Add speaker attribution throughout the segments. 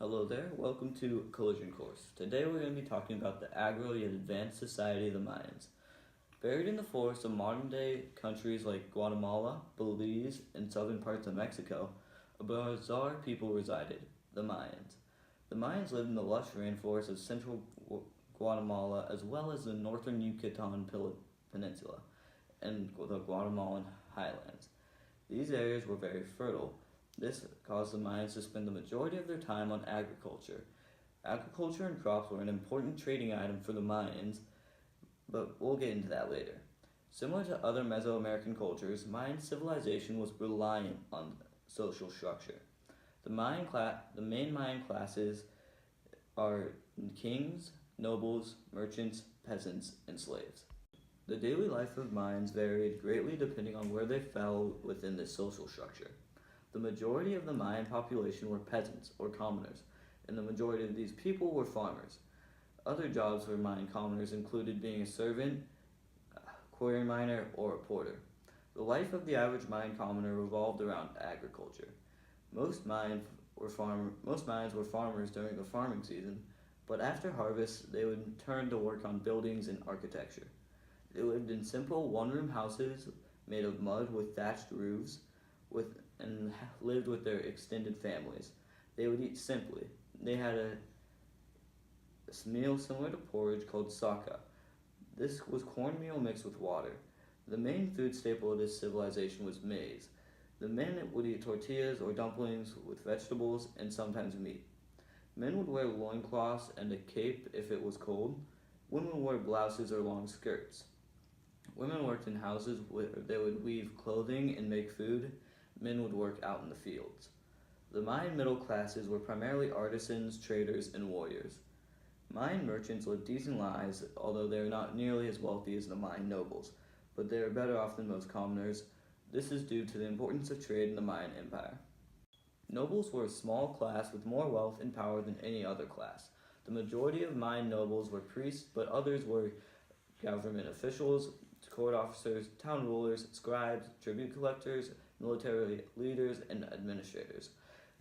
Speaker 1: Hello there, welcome to Collision Course. Today we're going to be talking about the agro yet advanced society of the Mayans. Buried in the forests of modern-day countries like Guatemala, Belize, and southern parts of Mexico, a bizarre people resided, the Mayans. The Mayans lived in the lush rainforests of central Guatemala as well as the northern Yucatan Peninsula and the Guatemalan highlands. These areas were very fertile. This caused the Mayans to spend the majority of their time on agriculture. Agriculture and crops were an important trading item for the Mayans, but we'll get into that later. Similar to other Mesoamerican cultures, Mayan civilization was reliant on social structure. The main Mayan classes are kings, nobles, merchants, peasants, and slaves. The daily life of Mayans varied greatly depending on where they fell within this social structure. The majority of the Mayan population were peasants, or commoners, and the majority of these people were farmers. Other jobs for Mayan commoners included being a servant, quarry miner, or a porter. The life of the average Mayan commoner revolved around agriculture. Most Mayans were farmers during the farming season, but after harvest they would turn to work on buildings and architecture. They lived in simple one-room houses made of mud with thatched roofs, and lived with their extended families. They would eat simply. They had a meal similar to porridge called saka. This was cornmeal mixed with water. The main food staple of this civilization was maize. The men would eat tortillas or dumplings with vegetables and sometimes meat. Men would wear loincloths and a cape if it was cold. Women wore blouses or long skirts. Women worked in houses where they would weave clothing and make food. Men would work out in the fields. The Mayan middle classes were primarily artisans, traders, and warriors. Mayan merchants lived decent lives, although they are not nearly as wealthy as the Mayan nobles, but they are better off than most commoners. This is due to the importance of trade in the Mayan Empire. Nobles were a small class with more wealth and power than any other class. The majority of Mayan nobles were priests, but others were government officials, court officers, town rulers, scribes, tribute collectors, military leaders, and administrators.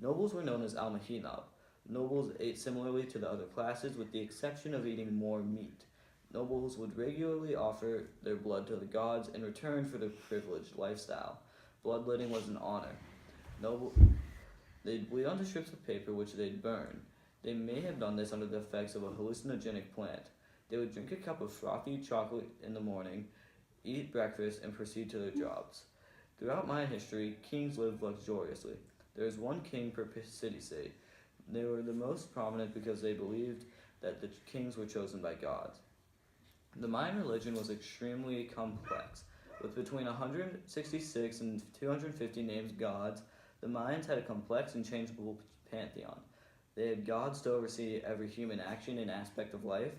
Speaker 1: Nobles were known as almahinab. Nobles ate similarly to the other classes with the exception of eating more meat. Nobles would regularly offer their blood to the gods in return for their privileged lifestyle. Bloodletting was an honor. They'd bleed onto strips of paper which they'd burn. They may have done this under the effects of a hallucinogenic plant. They would drink a cup of frothy chocolate in the morning, eat breakfast, and proceed to their jobs. Throughout Mayan history, kings lived luxuriously. There is one king per city-state. They were the most prominent because they believed that the kings were chosen by gods. The Mayan religion was extremely complex. With between 166 and 250 named gods, the Mayans had a complex and changeable pantheon. They had gods to oversee every human action and aspect of life.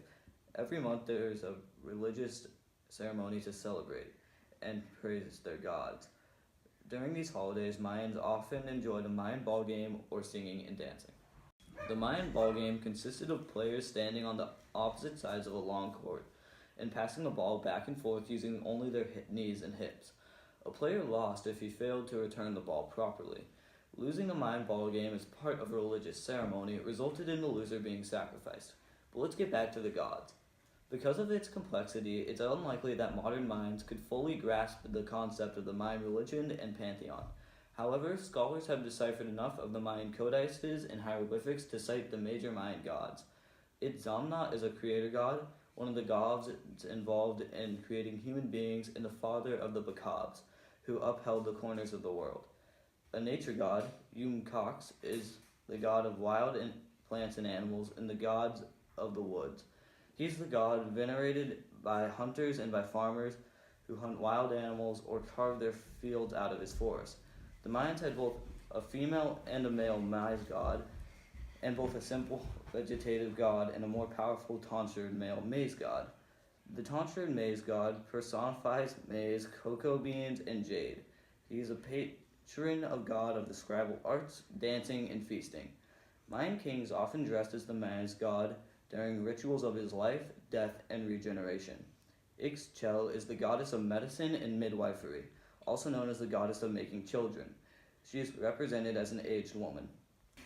Speaker 1: Every month there is a religious ceremony to celebrate and praise their gods. During these holidays, Mayans often enjoyed a Mayan ball game or singing and dancing. The Mayan ball game consisted of players standing on the opposite sides of a long court and passing the ball back and forth using only their knees and hips. A player lost if he failed to return the ball properly. Losing the Mayan ball game as part of a religious ceremony resulted in the loser being sacrificed. But let's get back to the gods. Because of its complexity, it's unlikely that modern Mayans could fully grasp the concept of the Mayan religion and pantheon. However, scholars have deciphered enough of the Mayan codices and hieroglyphics to cite the major Mayan gods. Itzamna is a creator god, one of the gods involved in creating human beings, and the father of the Bacabs, who upheld the corners of the world. A nature god, Cox, is the god of wild plants and animals and the gods of the woods. He's the god venerated by hunters and by farmers who hunt wild animals or carve their fields out of his forest. The Mayans had both a female and a male maize god, and both a simple vegetative god and a more powerful tonsured male maize god. The tonsured maize god personifies maize, cocoa beans, and jade. He is a patron of god of the scribal arts, dancing, and feasting. Mayan kings often dressed as the maize god during rituals of his life, death, and regeneration. Ixchel is the goddess of medicine and midwifery, also known as the goddess of making children. She is represented as an aged woman.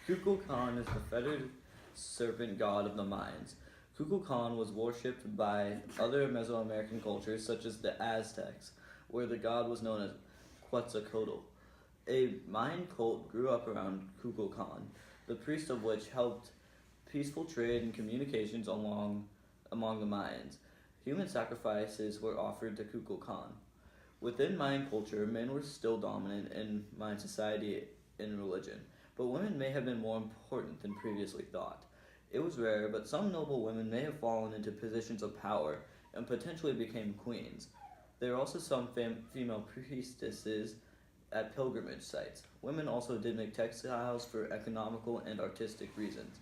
Speaker 1: Kukulkan is the feathered serpent god of the Mayans. Kukulkan was worshipped by other Mesoamerican cultures, such as the Aztecs, where the god was known as Quetzalcoatl. A Mayan cult grew up around Kukulkan, the priest of which helped peaceful trade and communications among the Mayans. Human sacrifices were offered to Kukulkan. Within Mayan culture, men were still dominant in Mayan society and religion, but women may have been more important than previously thought. It was rare, but some noble women may have fallen into positions of power and potentially became queens. There are also some female priestesses at pilgrimage sites. Women also did make textiles for economical and artistic reasons.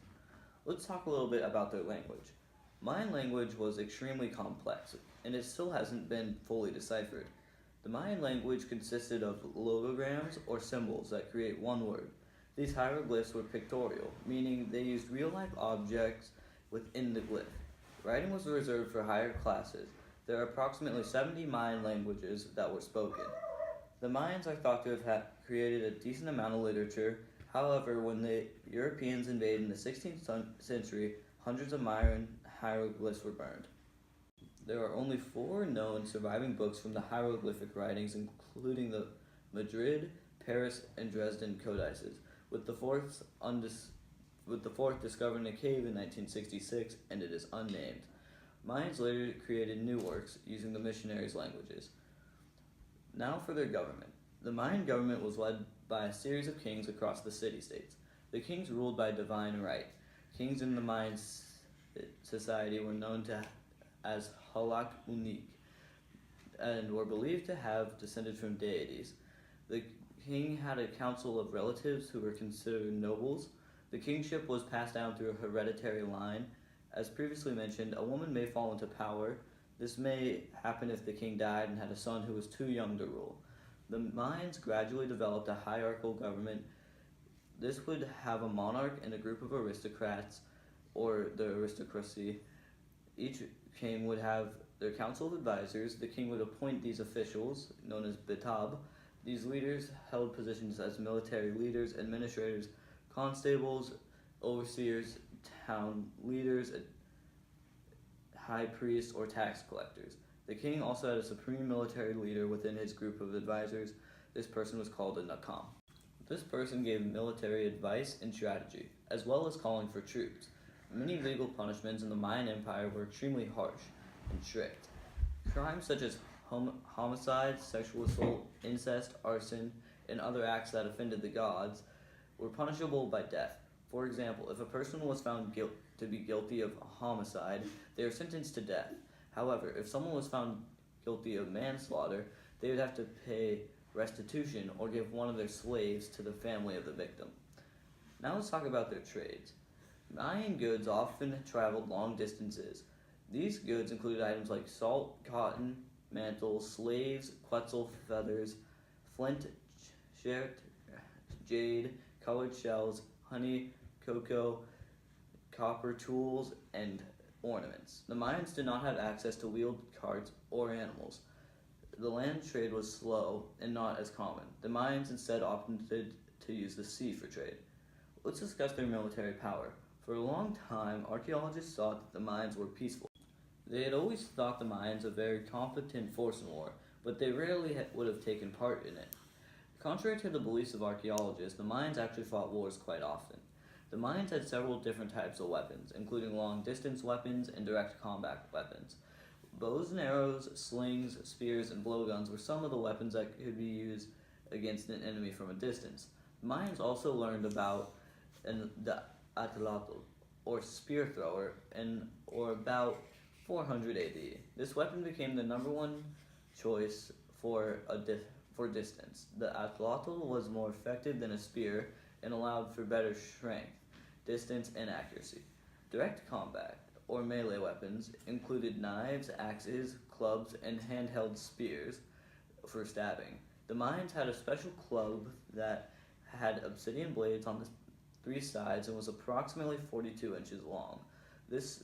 Speaker 1: Let's talk a little bit about their language. Mayan language was extremely complex, and it still hasn't been fully deciphered. The Mayan language consisted of logograms or symbols that create one word. These hieroglyphs were pictorial, meaning they used real-life objects within the glyph. Writing was reserved for higher classes. There are approximately 70 Mayan languages that were spoken. The Mayans are thought to have created a decent amount of literature. However, when the Europeans invaded in the 16th century, hundreds of Mayan hieroglyphs were burned. There are only 4 known surviving books from the hieroglyphic writings, including the Madrid, Paris, and Dresden codices, with the fourth discovered in a cave in 1966, and it is unnamed. Mayans later created new works using the missionaries' languages. Now for their government. The Mayan government was led by a series of kings across the city-states. The kings ruled by divine right. Kings in the Mayan society were known as halak unik and were believed to have descended from deities. The king had a council of relatives who were considered nobles. The kingship was passed down through a hereditary line. As previously mentioned, a woman may fall into power. This may happen if the king died and had a son who was too young to rule. The Mayans gradually developed a hierarchical government. This would have a monarch and a group of aristocrats, or the aristocracy. Each king would have their council of advisors. The king would appoint these officials, known as bitab. These leaders held positions as military leaders, administrators, constables, overseers, town leaders, high priests, or tax collectors. The king also had a supreme military leader within his group of advisors. This person was called a nakam. This person gave military advice and strategy, as well as calling for troops. Many legal punishments in the Mayan Empire were extremely harsh and strict. Crimes such as homicide, sexual assault, incest, arson, and other acts that offended the gods were punishable by death. For example, if a person was found to be guilty of homicide, they were sentenced to death. However, if someone was found guilty of manslaughter, they would have to pay restitution or give one of their slaves to the family of the victim. Now let's talk about their trades. Mayan goods often traveled long distances. These goods included items like salt, cotton, mantles, slaves, quetzal feathers, flint, jade, colored shells, honey, cocoa, copper tools, and ornaments. The Mayans did not have access to wheeled carts or animals. The land trade was slow and not as common. The Mayans instead opted to use the sea for trade. Let's discuss their military power. For a long time, archaeologists thought that the Mayans were peaceful. They had always thought the Mayans a very competent force in war, but they rarely would have taken part in it. Contrary to the beliefs of archaeologists, the Mayans actually fought wars quite often. The Mayans had several different types of weapons, including long-distance weapons and direct combat weapons. Bows and arrows, slings, spears, and blowguns were some of the weapons that could be used against an enemy from a distance. The Mayans also learned about the atlatl, or spear thrower, or about 400 AD. This weapon became the number one choice for distance. The atlatl was more effective than a spear and allowed for better strength, distance, and accuracy. Direct combat, or melee weapons, included knives, axes, clubs, and handheld spears for stabbing. The Mayans had a special club that had obsidian blades on the 3 sides and was approximately 42 inches long. This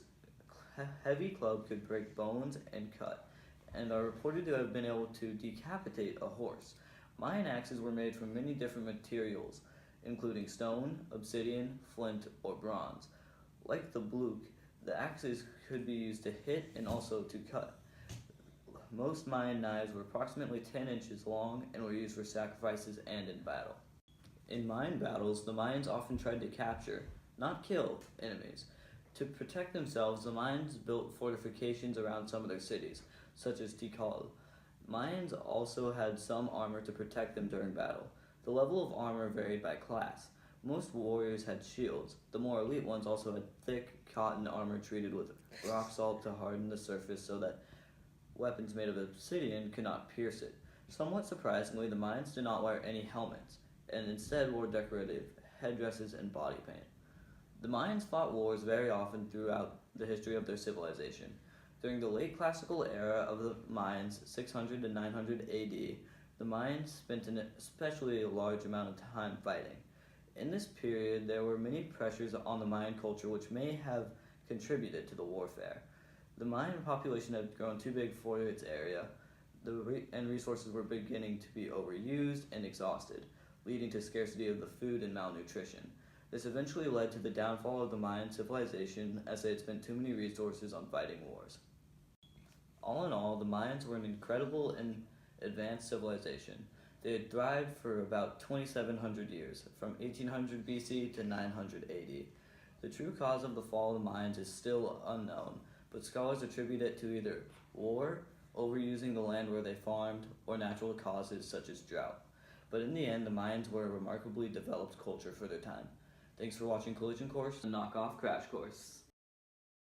Speaker 1: heavy club could break bones and cut, and are reported to have been able to decapitate a horse. Mayan axes were made from many different materials, including stone, obsidian, flint, or bronze. Like the bluk, the axes could be used to hit and also to cut. Most Mayan knives were approximately 10 inches long and were used for sacrifices and in battle. In Mayan battles, the Mayans often tried to capture, not kill, enemies. To protect themselves, the Mayans built fortifications around some of their cities, such as Tikal. Mayans also had some armor to protect them during battle. The level of armor varied by class. Most warriors had shields. The more elite ones also had thick cotton armor treated with rock salt to harden the surface so that weapons made of obsidian could not pierce it. Somewhat surprisingly, the Mayans did not wear any helmets, and instead wore decorative headdresses and body paint. The Mayans fought wars very often throughout the history of their civilization. During the late classical era of the Mayans, 600 to 900 AD, the Mayans spent an especially large amount of time fighting. In this period, there were many pressures on the Mayan culture which may have contributed to the warfare. The Mayan population had grown too big for its area, and resources were beginning to be overused and exhausted, leading to scarcity of the food and malnutrition. This eventually led to the downfall of the Mayan civilization as they had spent too many resources on fighting wars. All in all, the Mayans were an incredible and advanced civilization. They had thrived for about 2,700 years, from 1800 BC to 900 AD. The true cause of the fall of the Mayans is still unknown, but scholars attribute it to either war, overusing the land where they farmed, or natural causes such as drought. But in the end, the Mayans were a remarkably developed culture for their time. Thanks for watching Collision Course, a knockoff Crash Course.